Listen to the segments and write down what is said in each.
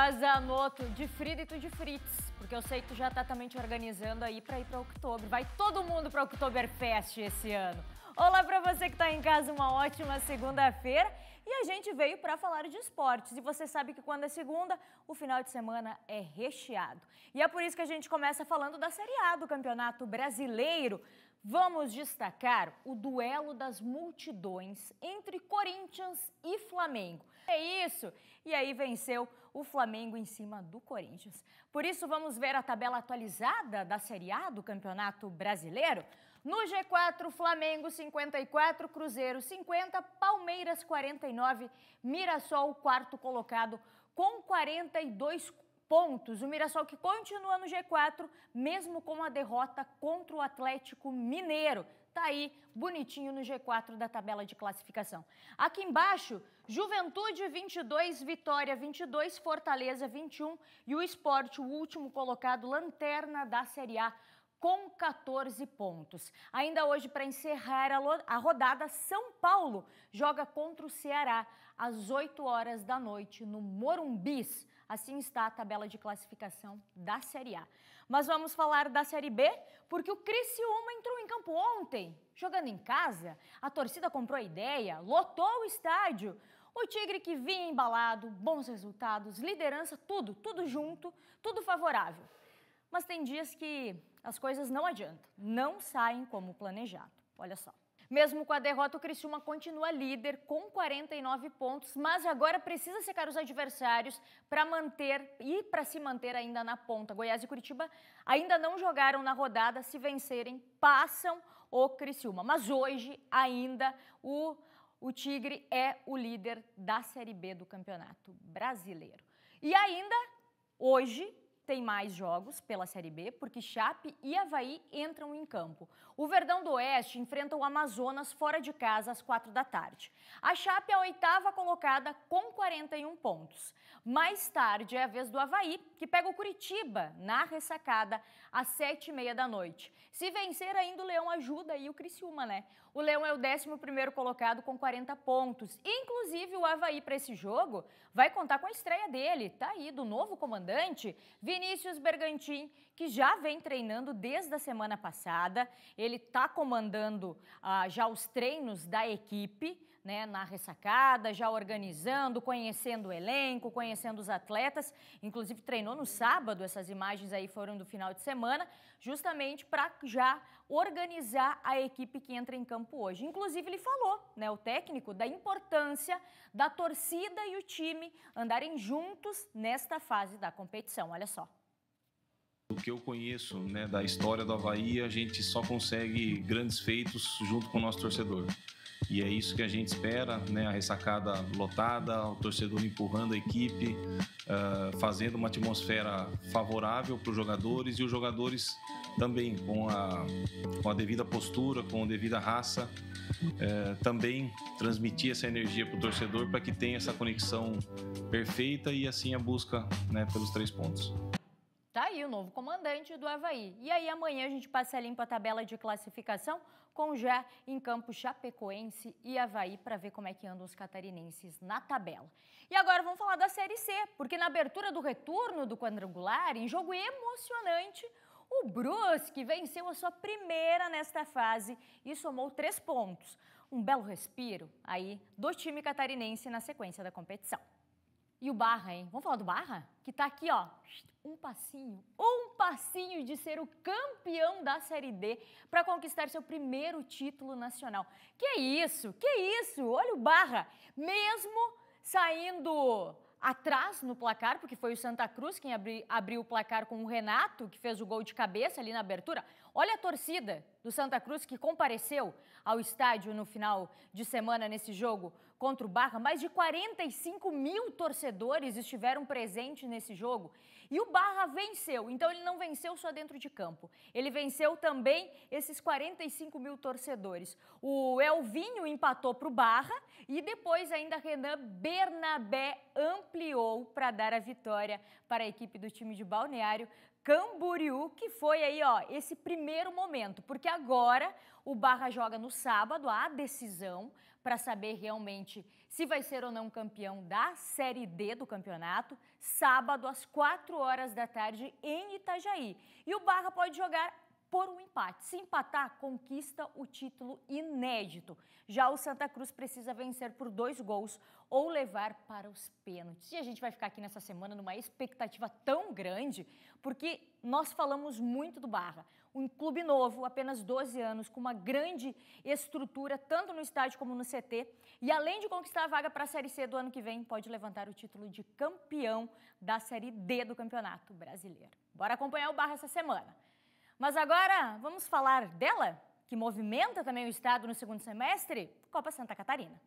Azanoto, de Frida e tu de Fritz, porque eu sei que tu já tá também te organizando aí pra ir pra Outubro. Vai todo mundo pra Oktoberfest esse ano. Olá pra você que tá em casa, uma ótima segunda-feira. E a gente veio pra falar de esportes. E você sabe que quando é segunda, o final de semana é recheado. E é por isso que a gente começa falando da Série A do Campeonato Brasileiro. Vamos destacar o duelo das multidões entre Corinthians e Flamengo. É isso! E aí venceu o Flamengo em cima do Corinthians. Por isso vamos ver a tabela atualizada da Série A do Campeonato Brasileiro. No G4, Flamengo 54, Cruzeiro 50, Palmeiras 49, Mirassol quarto colocado com 42 pontos. O Mirassol que continua no G4, mesmo com a derrota contra o Atlético Mineiro. Tá aí, bonitinho no G4 da tabela de classificação. Aqui embaixo, Juventude 22, Vitória 22, Fortaleza 21 e o Sport, o último colocado, lanterna da Série A, com 14 pontos. Ainda hoje, para encerrar a rodada, São Paulo joga contra o Ceará às 8 horas da noite no Morumbis. Assim está a tabela de classificação da Série A. Mas vamos falar da Série B, porque o Criciúma entrou em campo ontem, jogando em casa. A torcida comprou a ideia, lotou o estádio. O Tigre que vinha embalado, bons resultados, liderança, tudo junto, tudo favorável. Mas tem dias que as coisas não adiantam, não saem como planejado. Olha só. Mesmo com a derrota, o Criciúma continua líder com 49 pontos, mas agora precisa secar os adversários para se manter ainda na ponta. Goiás e Curitiba ainda não jogaram na rodada, se vencerem, passam o Criciúma. Mas hoje ainda o Tigre é o líder da Série B do Campeonato Brasileiro. E ainda hoje tem mais jogos pela Série B, porque Chape e Avaí entram em campo. O Verdão do Oeste enfrenta o Amazonas fora de casa às 4 da tarde. A Chape é a oitava colocada com 41 pontos. Mais tarde é a vez do Avaí, que pega o Curitiba na ressacada às 7h30 da noite. Se vencer ainda, o Leão ajuda aí o Criciúma, né? O Leão é o 11º colocado com 40 pontos. Inclusive, o Avaí para esse jogo vai contar com a estreia dele. Tá aí, do novo comandante, Vinícius Bergantin, que já vem treinando desde a semana passada. Ele está comandando já os treinos da equipe, né, na ressacada, já organizando, conhecendo o elenco, conhecendo os atletas. Inclusive treinou no sábado, essas imagens aí foram do final de semana, justamente para já organizar a equipe que entra em campo hoje. Inclusive ele falou, né, o técnico, da importância da torcida e o time andarem juntos nesta fase da competição. Olha só. O que eu conheço, né, da história do Avaí, a gente só consegue grandes feitos junto com o nosso torcedor. E é isso que a gente espera, né, a ressacada lotada, o torcedor empurrando a equipe, fazendo uma atmosfera favorável para os jogadores e os jogadores também com a devida postura, com a devida raça, também transmitir essa energia para o torcedor para que tenha essa conexão perfeita e assim a busca, né, pelos 3 pontos. Tá aí o novo comandante do Avaí. E aí amanhã a gente passa a limpa a tabela de classificação com já em campo Chapecoense e Avaí para ver como é que andam os catarinenses na tabela. E agora vamos falar da Série C, porque na abertura do retorno do quadrangular, em jogo emocionante, o Brusque venceu a sua primeira nesta fase e somou 3 pontos. Um belo respiro aí do time catarinense na sequência da competição. E o Barra, hein? Vamos falar do Barra? Que tá aqui, ó, um passinho de ser o campeão da Série D para conquistar seu primeiro título nacional. Que isso? Olha o Barra, mesmo saindo atrás no placar, porque foi o Santa Cruz quem abriu o placar com o Renato, que fez o gol de cabeça ali na abertura. Olha a torcida do Santa Cruz que compareceu ao estádio no final de semana nesse jogo contra o Barra. Mais de 45 mil torcedores estiveram presentes nesse jogo e o Barra venceu. Então ele não venceu só dentro de campo, ele venceu também esses 45 mil torcedores. O Elvinho empatou para o Barra e depois ainda Renan Bernabé ampliou para dar a vitória para a equipe do time de Balneário Camboriú, que foi aí, ó, esse primeiro momento, porque agora o Barra joga no sábado a decisão para saber realmente se vai ser ou não campeão da Série D do campeonato, sábado às 4 horas da tarde em Itajaí. E o Barra pode jogar por um empate. Se empatar, conquista o título inédito. Já o Santa Cruz precisa vencer por 2 gols ou levar para os pênaltis. E a gente vai ficar aqui nessa semana numa expectativa tão grande, porque nós falamos muito do Barra. Um clube novo, apenas 12 anos, com uma grande estrutura, tanto no estádio como no CT. E além de conquistar a vaga para a Série C do ano que vem, pode levantar o título de campeão da Série D do Campeonato Brasileiro. Bora acompanhar o Barra essa semana. Mas agora, vamos falar dela, que movimenta também o estado no segundo semestre? Copa Santa Catarina.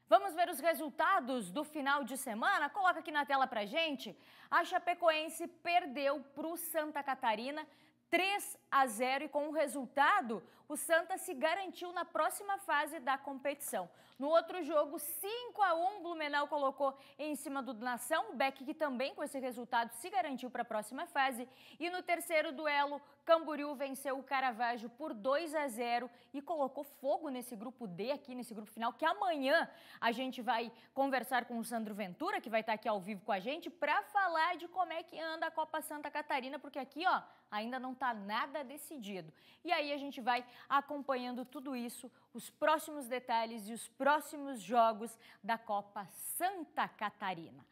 Vamos ver os resultados do final de semana? Coloca aqui na tela pra gente. A Chapecoense perdeu para o Santa Catarina 3-0 e com o resultado, o Santa se garantiu na próxima fase da competição. No outro jogo, 5-1, Blumenau colocou em cima do Nação, o Beck que também com esse resultado se garantiu para a próxima fase. E no terceiro duelo, Camboriú venceu o Caravaggio por 2-0 e colocou fogo nesse grupo D aqui, nesse grupo final, que amanhã a gente vai conversar com o Sandro Ventura, que vai estar aqui ao vivo com a gente, para falar de como é que anda a Copa Santa Catarina, porque aqui, ó, ainda não está nada decidido. E aí a gente vai acompanhando tudo isso, os próximos detalhes e os próximos jogos da Copa Santa Catarina.